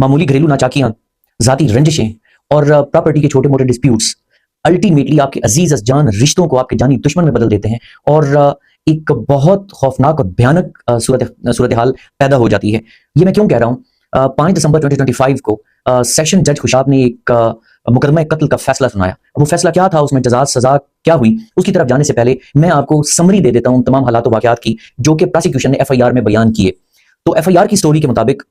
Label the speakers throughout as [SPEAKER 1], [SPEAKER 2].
[SPEAKER 1] मामूली घरेलू नाचाकियां, जाती रंजिशें और प्रॉपर्टी के छोटे मोटे डिस्प्यूट्स अल्टीमेटली आपके अजीज अजान रिश्तों को आपके जानी दुश्मन में बदल देते हैं और एक बहुत खौफनाक और भयानक सूरत हाल पैदा हो जाती है। ये मैं क्यों कह रहा हूँ? 5 दिसंबर 2025 को सेशन जज खुशाब ने एक मुकदमा कत्ल का फैसला सुनाया। वो फैसला क्या था, उसमें जजा सजा क्या हुई, उसकी तरफ जाने से पहले मैं आपको समरी दे देता हूं तमाम हालात और वाकयात की जो कि प्रोसिक्यूशन ने एफआईआर में बयान किए। तो एफआईआर की स्टोरी के मुताबिक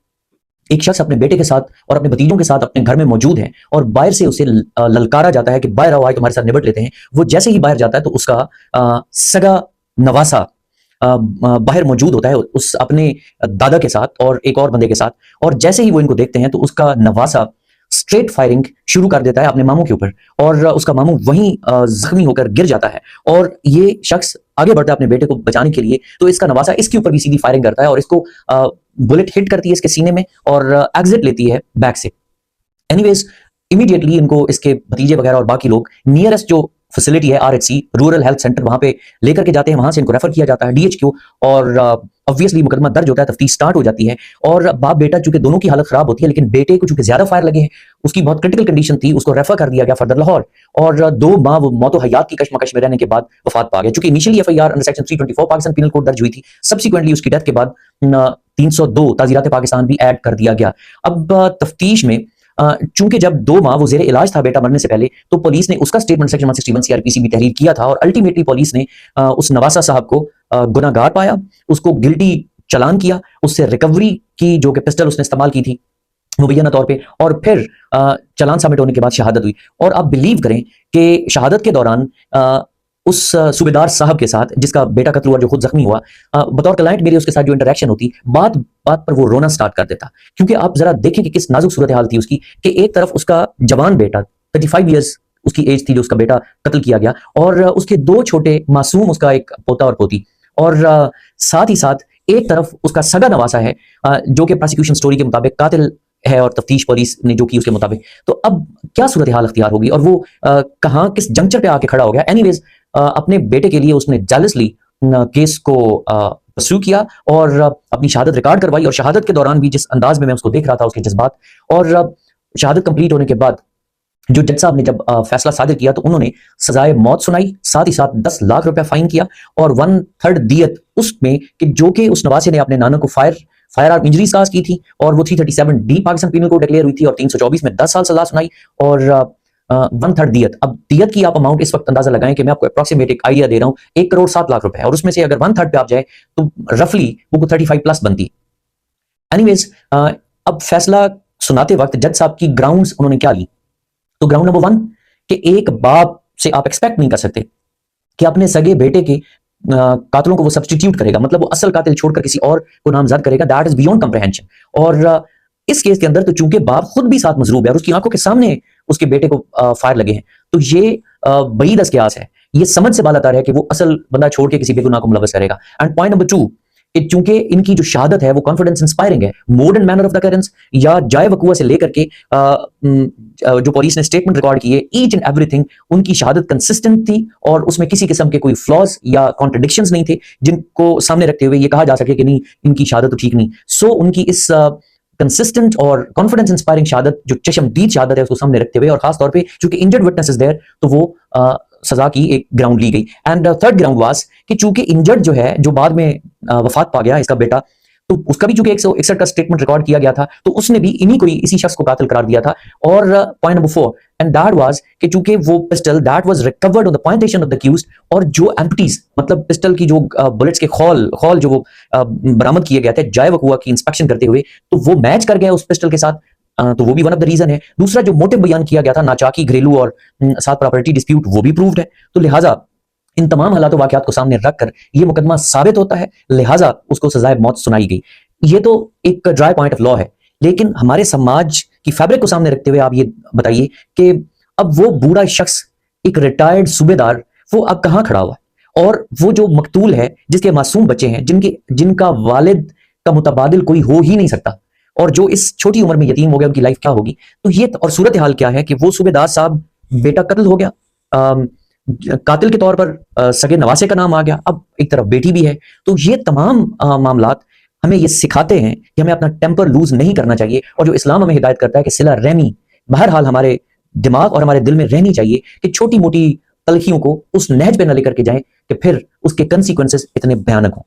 [SPEAKER 1] एक शख्स अपने बेटे के साथ और अपने भतीजों के साथ अपने घर में मौजूद है और बाहर से उसे ललकारा जाता है कि बाहर आओ, आए तुम्हारे साथ निपट लेते हैं। वो जैसे ही बाहर जाता है तो उसका सगा नवासा बाहर मौजूद होता है उस अपने दादा के साथ और एक और बंदे के साथ, और जैसे ही वो इनको देखते हैं तो उसका नवासा स्ट्रेट फायरिंग शुरू कर देता है अपने मामू के ऊपर और उसका मामू वहीं जख्मी होकर गिर जाता है और ये शख्स आगे बढ़ता है अपने बेटे को बचाने के लिए। तो इसका नवासा इसके ऊपर भी सीधी फायरिंग करता है और इसको बुलेट हिट करती है इसके सीने में और एग्जिट लेती है बैक से। एनीवेज इमीडिएटली इनको इसके भतीजे वगैरह और बाकी लोग नियरेस्ट जो फैसिलिटी है आरएचसी रूरल हेल्थ सेंटर वहां पे लेकर के जाते हैं, वहां से इनको रेफर किया जाता है डीएचक्यू और ऑब्वियसली मुकदमा दर्ज होता है, तफ्तीश स्टार्ट हो जाती है और बाप बेटा चूंकि दोनों की हालत खराब होती है लेकिन बेटे को चूंकि ज्यादा फायर लगे हैं, उसकी बहुत क्रिटिकल कंडीशन थी, उसको रेफर कर दिया गया फर्दर लाहौर और 2 माह वो मौत हयात की कशमकश में रहने के बाद वफात पा गया। चूंकि initially FIR under section 324 Pakistan penal code दर्ज हुई थी, सब्सिक्वेंटली उसकी डेथ के बाद 302 ताजीरात पाकिस्तान भी ऐड कर दिया गया। अब तफ्तीश में चूंकि जब 2 माह वो जेर इलाज था बेटा मरने से पहले, तो पुलिस ने उसका स्टेटमेंट सेक्शन 161 सीआरपीसी भी तहरीर किया था और अल्टीमेटली पुलिस ने उस नवासा साहब को गुनाहगार पाया, उसको गिल्टी चलान किया, उससे रिकवरी की जो कि पिस्टल उसने इस्तेमाल की थी मुबैना तौर पे, और फिर चलान सबमिट होने के बाद शहादत हुई। और आप बिलीव करें कि शहादत के दौरान उस सूबेदार साहब के साथ जिसका बेटा कत्ल हुआ, जो खुद जख्मी हुआ, बतौर क्लाइंट मेरी उसके साथ जो इंटरेक्शन होती, बात बात पर वो रोना स्टार्ट कर देता। क्योंकि आप जरा देखें कि किस नाजुक सूरत हाल थी उसकी कि एक तरफ उसका जवान बेटा 35 ईयर्स उसकी एज थी जो उसका बेटा कत्ल किया गया और उसके 2 छोटे मासूम, उसका एक पोता और पोती, और साथ ही साथ एक तरफ उसका सगा नवासा है जो कि प्रोसिक्यूशन स्टोरी के मुताबिक कातिल है और तफ्तीश पुलिस ने जो की उसके मुताबिक। तो अब क्या सूरत हाल अख्तियार होगी और वो कहां किस जंक्चर पे आके खड़ा हो गया। एनीवेज अपने बेटे के लिए उसने जेलसली केस को परस्यू किया और अपनी शहादत रिकॉर्ड करवाई और शहादत के दौरान भी जिस अंदाज में मैं उसको देख रहा था, उसके जज्बात, और शहादत कंप्लीट होने के बाद जो जज साहब ने जब फैसला सादिर किया तो उन्होंने सजाए मौत सुनाई, साथ ही साथ 10 लाख रुपया फाइन किया और 1/3 दियत उसमें कि जो कि उस नवासे ने अपने नाना को फायर आर्म इंजरीज काज की थी और वो 337D Pakistan penal code declare हुई थी और 324 में 10 साल सजा सुनाई और 1/3 दियत। अब दियत की आप अमाउंट इस वक्त अंदाजा लगाएं कि मैं आपको अप्रोक्सीमेट एक आइडिया दे रहा हूं, 1,07,00,000 रुपए है और उसमें से अगर 1/3 पे आप जाए तो रफली वो 35+ बनती। एनीवेज अब फैसला सुनाते वक्त जज साहब की ग्राउंड्स उन्होंने क्या ली, तो ग्राउंड नंबर 1 कि एक बाप से आप एक्सपेक्ट नहीं कर सकते कि अपने सगे बेटे के कातिलों को वो सब्स्टिट्यूट करेगा, मतलब वो असल कातिल छोड़कर किसी और को नामजद करेगा। That is beyond comprehension. और इस केस के अंदर तो चूंकि बाप खुद भी साथ मजरूब है और उसकी आंखों के सामने उसके बेटे को फायर लगे हैं, तो ये बईद अस है, ये समझ से बाला तार है कि वो असल बंदा छोड़ के किसी बेगुनाह को मुलव्वस करेगा। एंड पॉइंट नंबर 2 कि चूंकि इनकी जो शहादत है वो कॉन्फिडेंस इंस्पायरिंग है, mode and manner of the occurrence या जाए वकुआ से लेकर के जो पुलिस ने स्टेटमेंट रिकॉर्ड किए, ईच एंड एवरीथिंग उनकी शहादत कंसिस्टेंट थी और उसमें किसी किस्म के कोई फ्लॉज या कॉन्ट्रडिक्शंस नहीं थे जिनको सामने रखते हुए ये कहा जा सके कि नहीं इनकी शहादत तो ठीक नहीं। सो उनकी इस कंसिस्टेंट और कॉन्फिडेंस इंस्पायरिंग शहादत, जो चशमदीद शहादत है, उसको सामने रखते हुए और खासतौर पे चूंकि इंजर्ड विटनेस इज देयर, तो वो सजा की एक ग्राउंड ली गई। एंड थर्ड ग्राउंड वाज कि चूंकि इंजर्ड जो है, जो बाद में वफात पा गया इसका बेटा, तो उसका भी चूंकि 161 का स्टेटमेंट रिकॉर्ड किया गया था, तो उसने भी इसी शख्स को कातिल करार दिया था। और point number 4 and that was कि चूंकि वो pistol that was recovered on the plantation of the accused, और जो एम्प्टीज मतलब पिस्टल की जो बुलेट्स के खौल जो वो बरामद किए गए थे जाए वकुआ की इंस्पेक्शन करते हुए, तो वो मैच कर गया उस पिस्टल के साथ, तो वो भी वन ऑफ द रीजन है। दूसरा जो मोटिव बयान किया गया था नाचाकी, घरेलू और साथ प्रॉपर्टी डिस्प्यूट, वो भी प्रूव्ड है। तो लिहाजा इन तमाम हालात वाकयात को सामने रखकर ये मुकदमा साबित होता है, लिहाजा उसको सजाए मौत सुनाई गई। ये तो एक ड्राई पॉइंट ऑफ लॉ है, लेकिन हमारे समाज की फैब्रिक को सामने रखते हुए आप ये बताइए कि अब वो बूढ़ा शख्स, एक रिटायर्ड सूबेदार, वो अब कहां खड़ा हुआ, और वो जो मकतूल है जिसके मासूम बच्चे हैं, जिनका वालिद का मुतबादिल कोई हो ही नहीं सकता, और जो इस छोटी उम्र में यतीम हो गया, उनकी लाइफ क्या होगी। तो ये और सूरत हाल क्या है कि वो सूबेदार साहब बेटा कत्ल हो गया, कातिल के तौर पर सगे नवासे का नाम आ गया, अब एक तरफ बेटी भी है। तो ये तमाम मामलात हमें ये सिखाते हैं कि हमें अपना टेम्पर लूज नहीं करना चाहिए, और जो इस्लाम हमें हिदायत करता है कि सिला रहमी बहरहाल हमारे दिमाग और हमारे दिल में रहनी चाहिए, कि छोटी मोटी तलखियों को उस नहज पे न लेकर के जाएं कि फिर उसके कंसीक्वेंसेस इतने भयानक हों।